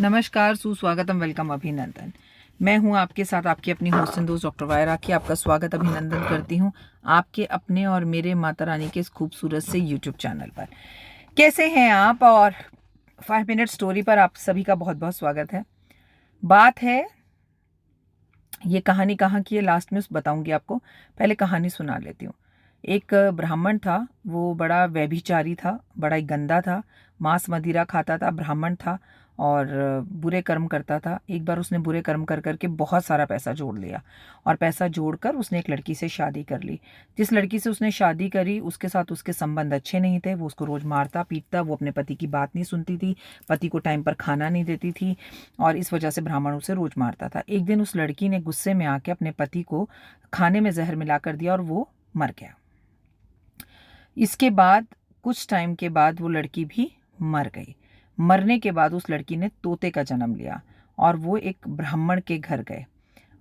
नमस्कार, सुस्वागतम, वेलकम, अभिनंदन। मैं हूं आपके साथ आपकी अपनी होस्ट एंड दोस्त डॉक्टर वायरा की आपका स्वागत अभिनंदन करती हूं आपके अपने और मेरे माता रानी के इस खूबसूरत से यूट्यूब चैनल पर। कैसे हैं आप? और 5 मिनट स्टोरी पर आप सभी का बहुत बहुत स्वागत है। बात है, ये कहानी कहाँ की है लास्ट में बताऊंगी आपको, पहले कहानी सुना लेती हूँ। एक ब्राह्मण था, वो बड़ा व्यभिचारी था, बड़ा ही गंदा था, मांस मदिरा खाता था, ब्राह्मण था और बुरे कर्म करता था। एक बार उसने बुरे कर्म कर करके बहुत सारा पैसा जोड़ लिया और पैसा जोड़कर उसने एक लड़की से शादी कर ली। जिस लड़की से उसने शादी करी उसके साथ उसके संबंध अच्छे नहीं थे। वो उसको रोज़ मारता पीटता, वो अपने पति की बात नहीं सुनती थी, पति को टाइम पर खाना नहीं देती थी और इस वजह से ब्राह्मण उसे रोज़ मारता था। एक दिन उस लड़की ने गुस्से में आके अपने पति को खाने में जहर मिला कर दिया और वो मर गया। इसके बाद कुछ टाइम के बाद वो लड़की भी मर गई। मरने के बाद उस लड़की ने तोते का जन्म लिया और वो एक ब्राह्मण के घर गए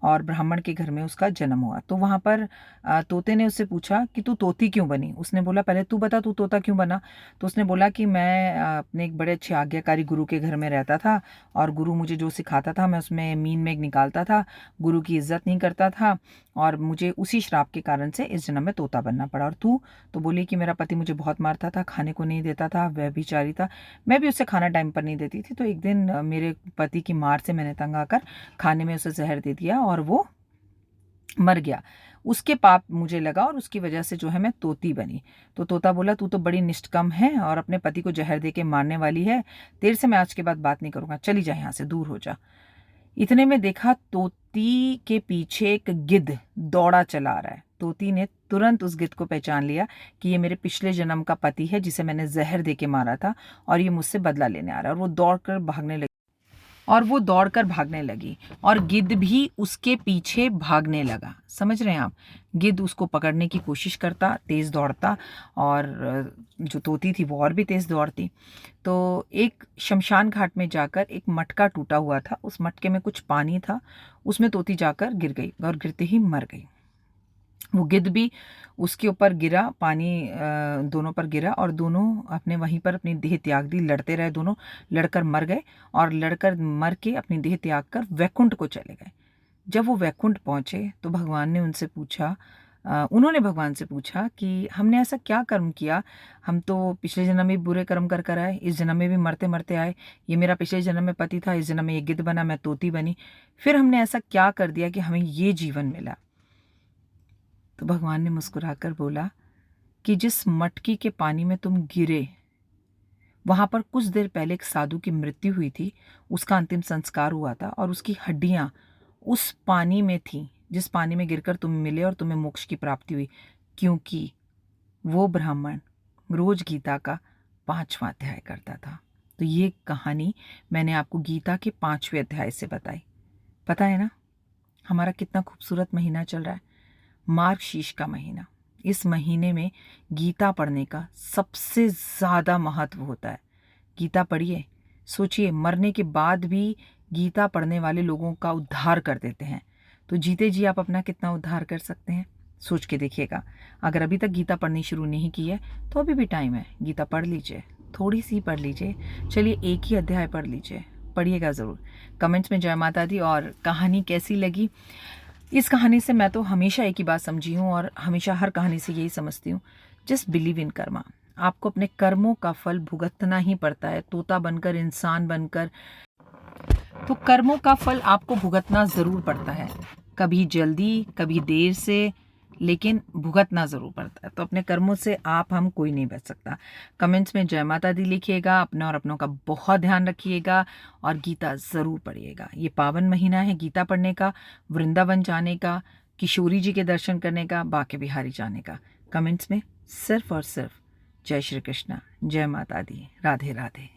और ब्राह्मण के घर में उसका जन्म हुआ। तो वहाँ पर तोते ने उससे पूछा कि तू तोती क्यों बनी? उसने बोला पहले तू बता तू तोता क्यों बना? तो उसने बोला कि मैं अपने एक बड़े अच्छे आज्ञाकारी गुरु के घर में रहता था और गुरु मुझे जो सिखाता था मैं उसमें मीन मेघ निकालता था, गुरु की इज्जत नहीं करता था और मुझे उसी श्राप के कारण से इस जन्म में तोता बनना पड़ा। और तू? तो बोली कि मेरा पति मुझे बहुत मारता था, खाने को नहीं देता था, व्यभिचारी था, मैं भी उससे खाना टाइम पर नहीं देती थी। तो एक दिन मेरे पति की मार से मैंने तंग आकर खाने में उसे जहर दे दिया और वो मर गया। उसके पाप मुझे लगा और उसकी वजह से जो है मैं तोती बनी। तो तोता बोला तू तो बड़ी निष्कम है और अपने पति को जहर दे के मारने वाली है, तेरे से मैं आज के बाद बात नहीं करूंगा, चली जा यहाँ से, दूर हो जा। इतने में देखा तोती के पीछे एक गिद्ध दौड़ा चला आ रहा है। तोती ने तुरंत उस गिद्ध को पहचान लिया कि ये मेरे पिछले जन्म का पति है जिसे मैंने जहर दे के मारा था और ये मुझसे बदला लेने आ रहा है। और वो दौड़कर भागने लगी और गिद्ध भी उसके पीछे भागने लगा। समझ रहे हैं आप? गिद्ध उसको पकड़ने की कोशिश करता, तेज दौड़ता और जो तोती थी वो और भी तेज दौड़ती। तो एक शमशान घाट में जाकर एक मटका टूटा हुआ था, उस मटके में कुछ पानी था, उसमें तोती जाकर गिर गई और गिरते ही मर गई। वो गिद्ध भी उसके ऊपर गिरा, पानी दोनों पर गिरा और दोनों अपने वहीं पर अपनी देह त्याग दी। लड़ते रहे, दोनों लड़कर मर गए और लड़कर मर के अपनी देह त्याग कर वैकुंठ को चले गए। जब वो वैकुंठ पहुंचे तो भगवान ने उनसे पूछा, उन्होंने भगवान से पूछा कि हमने ऐसा क्या कर्म किया? हम तो पिछले जन्म में बुरे कर्म कर कर आए, इस जन्म में भी मरते मरते आए। ये मेरा पिछले जन्म में पति था, इस जन्म में ये गिद्ध बना, मैं तोती बनी। फिर हमने ऐसा क्या कर दिया कि हमें ये जीवन मिला? तो भगवान ने मुस्कुराकर बोला कि जिस मटकी के पानी में तुम गिरे वहां पर कुछ देर पहले एक साधु की मृत्यु हुई थी, उसका अंतिम संस्कार हुआ था और उसकी हड्डियां उस पानी में थी जिस पानी में गिरकर तुम मिले और तुम्हें मोक्ष की प्राप्ति हुई, क्योंकि वो ब्राह्मण रोज गीता का 5वां अध्याय करता था। तो ये कहानी मैंने आपको गीता के 5वें अध्याय से बताई। पता है ना, हमारा कितना खूबसूरत महीना चल रहा है, मार्गशीर्ष का महीना। इस महीने में गीता पढ़ने का सबसे ज़्यादा महत्व होता है। गीता पढ़िए, सोचिए मरने के बाद भी गीता पढ़ने वाले लोगों का उद्धार कर देते हैं। तो जीते जी आप अपना कितना उद्धार कर सकते हैं, सोच के देखिएगा। अगर अभी तक गीता पढ़नी शुरू नहीं की है तो अभी भी टाइम है, गीता पढ़ लीजिए, थोड़ी सी पढ़ लीजिए। चलिए एक ही अध्याय पढ़ लीजिए, पढ़िएगा ज़रूर। कमेंट्स में जय माता दी। और कहानी कैसी लगी? इस कहानी से मैं तो हमेशा एक ही बात समझी हूँ और हमेशा हर कहानी से यही समझती हूँ, जस्ट बिलीव इन कर्मा। आपको अपने कर्मों का फल भुगतना ही पड़ता है, तोता बनकर, इंसान बनकर। तो कर्मों का फल आपको भुगतना ज़रूर पड़ता है, कभी जल्दी कभी देर से, लेकिन भुगतना ज़रूर पड़ता है। तो अपने कर्मों से हम कोई नहीं बच सकता। कमेंट्स में जय माता दी लिखिएगा, अपने और अपनों का बहुत ध्यान रखिएगा और गीता ज़रूर पढ़िएगा। ये पावन महीना है गीता पढ़ने का, वृंदावन जाने का, किशोरी जी के दर्शन करने का, बांके बिहारी जाने का। कमेंट्स में सिर्फ और सिर्फ जय श्री कृष्णा, जय माता दी, राधे राधे।